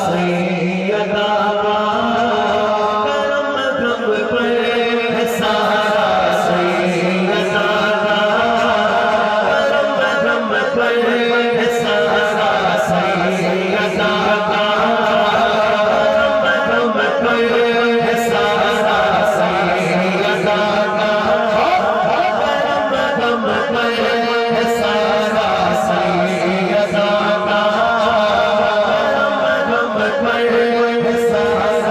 सैयदा का करम हम पर है सारा, सैयदा का करम हम पर है सारा, सैयदा का करम हम पर है सारा, सैयदा का करम हम पर है सारा, सैयदा का करम हम पर है सारा, सैयदा का करम हम पर है सारा,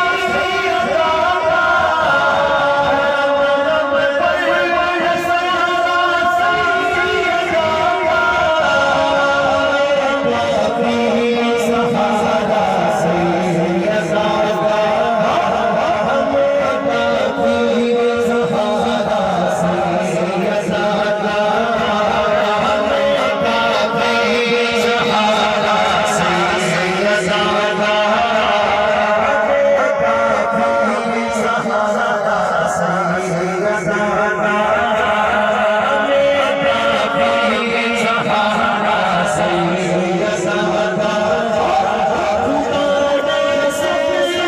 सैयदा का करम हम पर है सारा, सैयदा का काफी सहारा, सैयदा का हम काफी सहारा, सैयदा का हम काफी सहारा, सैयदा का काफी सहारा, सैयदा का काफी सहारा, सैयदा का पुकारे से जलाला,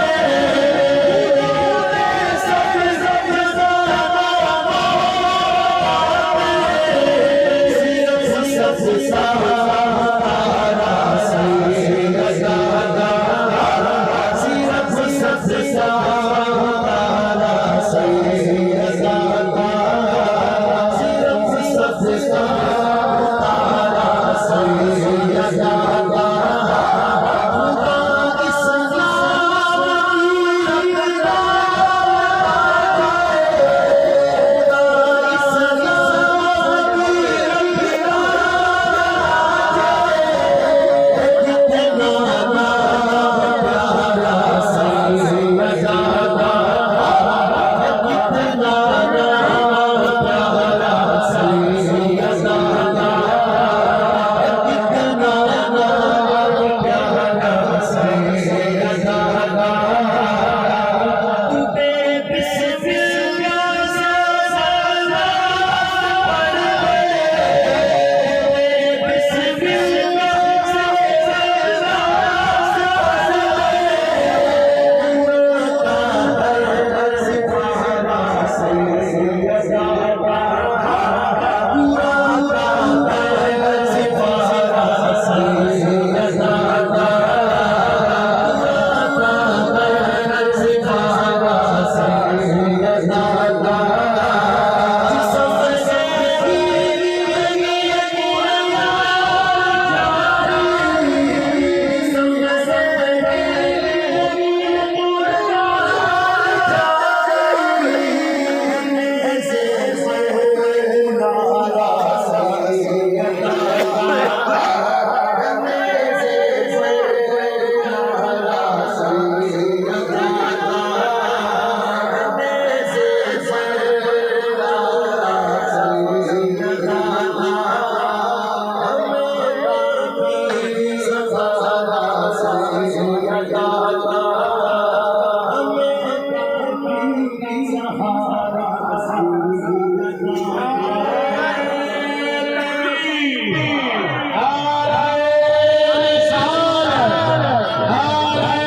पुकारे से जलाला,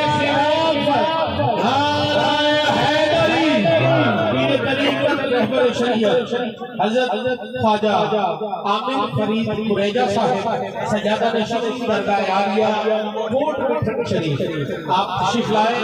हज़रत ख्वाजा आमिर फरीद कुरैजा साहब सजादा नशीन दरगाह आलिया कोट शरीफ आप तशरीफ लाए।